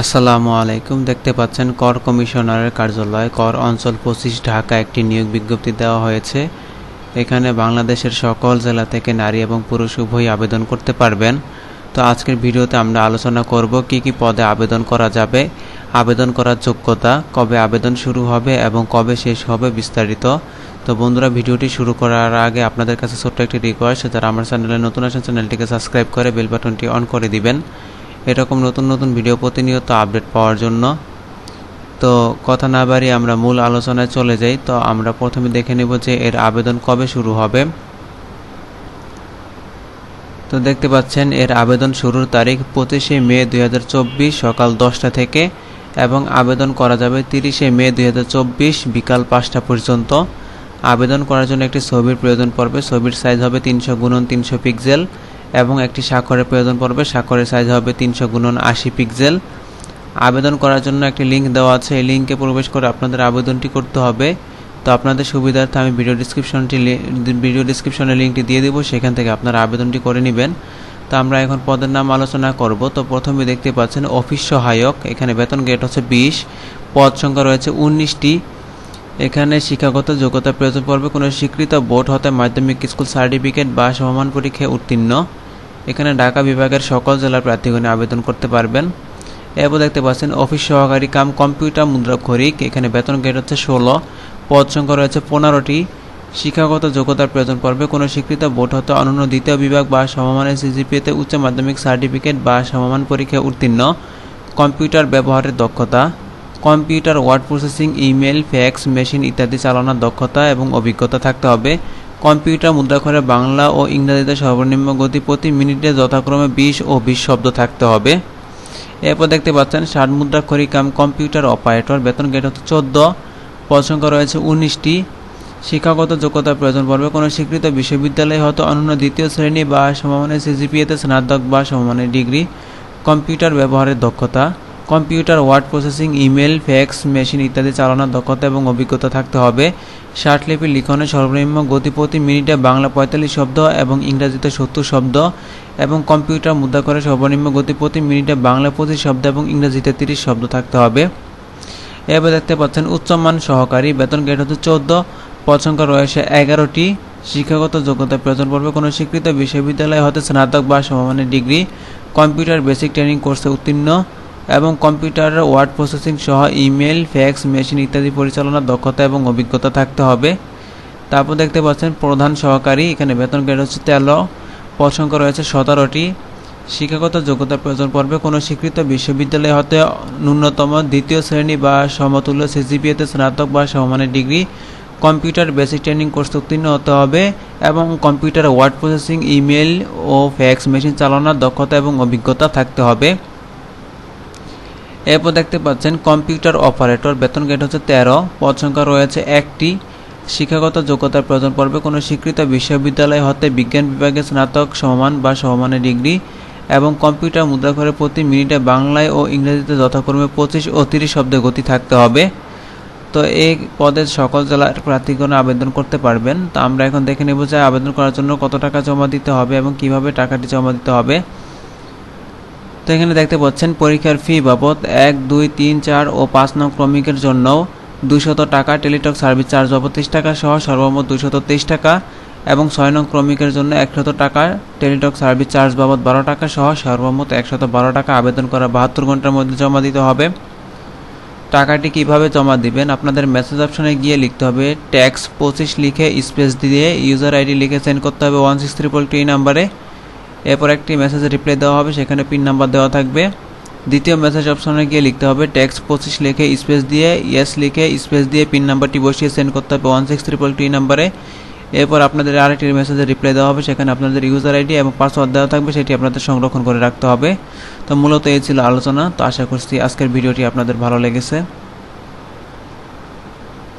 আসসালামু আলাইকুম। দেখতে পাচ্ছেন কর কমিশনারের কার্যালয় কর অঞ্চল 25 ঢাকা একটি নিয়োগ বিজ্ঞপ্তি দেওয়া হয়েছে। এখানে বাংলাদেশের সকল জেলা থেকে নারী এবং পুরুষ উভয়ই আবেদন করতে পারবেন। তো আজকের ভিডিওতে আমরা আলোচনা করব কি কি পদে আবেদন করা যাবে, আবেদন করার যোগ্যতা, কবে আবেদন শুরু হবে এবং কবে শেষ হবে বিস্তারিত। তো বন্ধুরা, ভিডিওটি শুরু করার আগে আপনাদের কাছে ছোট্ট একটি রিকোয়েস্ট, যারা আমার চ্যানেলে নতুন আছেন চ্যানেলটিকে সাবস্ক্রাইব করে বেল বাটনটি অন করে দিবেন এরকম নতুন নতুন ভিডিও প্রতিনিয়ত আপডেট পাওয়ার জন্য। তো কথা না বাড়িয়ে আমরা মূল আলোচনায় চলে যাই। তো আমরা প্রথমে দেখে নেব যে এর আবেদন কবে শুরু হবে। তো দেখতে পাচ্ছেন এর আবেদন শুরুর তারিখ 25শে মে 2024 সকাল 10টা থেকে এবং আবেদন করা যাবে 30শে মে 2024 বিকাল 5টা পর্যন্ত। আবেদন করার জন্য একটি ছবির প্রয়োজন পড়বে। ছবির সাইজ হবে 300x300 পিক্সেল এবং একটি স্বাক্ষরের প্রয়োজন পড়বে। স্বাক্ষরের সাইজ হবে 300x80 পিক্সেল। আবেদন করার জন্য একটি লিঙ্ক দেওয়া আছে, এই লিঙ্কে প্রবেশ করে আপনাদের আবেদনটি করতে হবে। তো আপনাদের সুবিধার্থে আমি ভিডিও ডিসক্রিপশনে লিঙ্কটি দিয়ে দেবো, সেখান থেকে আপনারা আবেদনটি করে নেবেন। তো আমরা এখন পদের নাম আলোচনা করব। তো প্রথমে দেখতে পাচ্ছেন অফিস সহায়ক, এখানে বেতন গ্রেড হচ্ছে 20, পদ সংখ্যা রয়েছে 19টি। এখানে শিক্ষাগত যোগ্যতা প্রয়োজন পড়বে কোনো স্বীকৃত বোর্ড হতে মাধ্যমিক স্কুল সার্টিফিকেট বা সমমান পরীক্ষায় উত্তীর্ণ। এখানে ঢাকা বিভাগের সকল জেলার প্রার্থীগণ আবেদন করতে পারবেন। এরপর দেখতে পাচ্ছেন অফিস সহকারী কাম কম্পিউটার মুদ্রাক্ষরিক, এখানে বেতন গ্রেড হচ্ছে 16, পদ সংখ্যা রয়েছে 15টি। শিক্ষাগত যোগ্যতার প্রয়োজন পড়বে কোনো স্বীকৃত বোর্ড হতে অনন্য দ্বিতীয় বিভাগ বা সমমানের সিজিপিএতে উচ্চ মাধ্যমিক সার্টিফিকেট বা সমমান পরীক্ষায় উত্তীর্ণ। কম্পিউটার ব্যবহারের দক্ষতা, computer word processing, email, fax machine ইত্যাদি চালানোর দক্ষতা এবং অভিজ্ঞতা থাকতে হবে। কম্পিউটার মুদ্রাক্ষরে বাংলা ও ইংরেজিতে সর্বনিম্ন গতি প্রতি মিনিটে যথাক্রমে 20 ও 20 শব্দ থাকতে হবে। এরপর দেখতে পাচ্ছেন ষাট মুদ্রাক্ষরিক কাম কম্পিউটার অপারেটর, বেতন গ্রেড হচ্ছে 14, পদ সংখ্যা রয়েছে 19টি। শিক্ষাগত যোগ্যতার প্রয়োজন পড়বে কোনো স্বীকৃত বিশ্ববিদ্যালয় হতে অনন্য দ্বিতীয় শ্রেণী বা সমমানের সিজিপিএতে স্নাতক বা সমমানের ডিগ্রি। কম্পিউটার ব্যবহারের দক্ষতা, computer word processing, email, fax machine ইত্যাদি চালানোর দক্ষতা এবং অভিজ্ঞতা থাকতে হবে। ষাটলিপি লিখনের সর্বনিম্ন গতি প্রতি মিনিটে বাংলা 45 শব্দ এবং ইংরেজিতে 70 শব্দ এবং কম্পিউটার মুদ্রাক্ষরে সর্বনিম্ন গতি প্রতি মিনিটে বাংলা 25 শব্দ এবং ইংরেজিতে 30 শব্দ থাকতে হবে। এবার দেখতে পাচ্ছেন উচ্চমান সহকারী, বেতন গ্রেড হচ্ছে 14, পদ সংখ্যা রয়েছে 11টি। শিক্ষাগত যোগ্যতার প্রয়োজন পড়বে কোনো স্বীকৃত বিশ্ববিদ্যালয় হতে স্নাতক বা সমমানের ডিগ্রি, কম্পিউটার বেসিক ট্রেনিং কোর্সে উত্তীর্ণ এবং কম্পিউটারের ওয়ার্ড প্রসেসিং সহ ইমেল, ফ্যাক্স মেশিন ইত্যাদি পরিচালনার দক্ষতা এবং অভিজ্ঞতা থাকতে হবে। তারপর দেখতে পাচ্ছেন প্রধান সহকারী, এখানে বেতন গ্রেড হচ্ছে 13, পদ সংখ্যা রয়েছে 17টি। শিক্ষাগত যোগ্যতার প্রয়োজন পড়বে কোনো স্বীকৃত বিশ্ববিদ্যালয় হতে ন্যূনতম দ্বিতীয় শ্রেণী বা সমতুল্য সিজিপিএতে স্নাতক বা সমমানের ডিগ্রি, কম্পিউটার বেসিক ট্রেনিং কোর্সে উত্তীর্ণ হতে হবে এবং কম্পিউটার ওয়ার্ড প্রসেসিং, ইমেল ও ফ্যাক্স মেশিন চালানোর দক্ষতা এবং অভিজ্ঞতা থাকতে হবে। এরপর দেখতে পাচ্ছেন কম্পিউটার অপারেটর, বেতন গ্রেড হচ্ছে 13, পদ সংখ্যা রয়েছে 1টি। শিক্ষাগত যোগ্যতার প্রয়োজন পড়বে কোনো স্বীকৃত বিশ্ববিদ্যালয় হতে বিজ্ঞান বিভাগে স্নাতক সমান বা সমমানের ডিগ্রি এবং কম্পিউটার মুদ্রাক্ষরে প্রতি মিনিটে বাংলায় ও ইংরেজিতে যথাক্রমে 25 ও 30 শব্দের গতি থাকতে হবে। তো এই পদের সকল জেলার প্রার্থীগণ আবেদন করতে পারবেন। তো আমরা এখন দেখে নেব যে আবেদন করার জন্য কত টাকা জমা দিতে হবে এবং কিভাবে টাকাটি জমা দিতে হবে। তো এখানে দেখতে পাচ্ছেন পরীক্ষার ফি বাবদ 1, 2, 3, 4 ও 5 নং ক্রমিকের জন্য 200 টাকা, টেলিটক সার্ভিস চার্জ বাবদ 30 টাকা সহ সর্বমোট 223 টাকা এবং 6 নং ক্রমিকের জন্য 100 টাকা, টেলিটক সার্ভিস চার্জ বাবদ 12 টাকা সহ সর্বমোট 112 টাকা আবেদন করা 72 ঘন্টার মধ্যে জমা দিতে হবে। টাকাটি কিভাবে জমা দিবেন, আপনাদের মেসেজ অপশনে গিয়ে লিখতে হবে ট্যাক্স 25 লিখে স্পেস দিয়ে ইউজার আইডি লিখে সেন্ড করতে হবে 16322 এই নাম্বারে। এরপর একটি মেসেজে রিপ্লাই দেওয়া হবে, সেখানে পিন নাম্বার দেওয়া থাকবে। দ্বিতীয় মেসেজ অপশনে গিয়ে লিখতে হবে ট্যাক্স 25 লিখে স্পেস দিয়ে ইয়েস লিখে স্পেস দিয়ে পিন নাম্বারটি বসিয়ে সেন্ড করতে হবে 16322 এই নাম্বারে। এরপর আপনাদের আরেকটি মেসেজে রিপ্লাই দেওয়া হবে, সেখানে আপনাদের ইউজার আইডি এবং পাসওয়ার্ড দেওয়া থাকবে, সেটি আপনাদের সংরক্ষণ করে রাখতে হবে। তো মূলত এই ছিল আলোচনা। তো আশা করছি আজকের ভিডিওটি আপনাদের ভালো লেগেছে।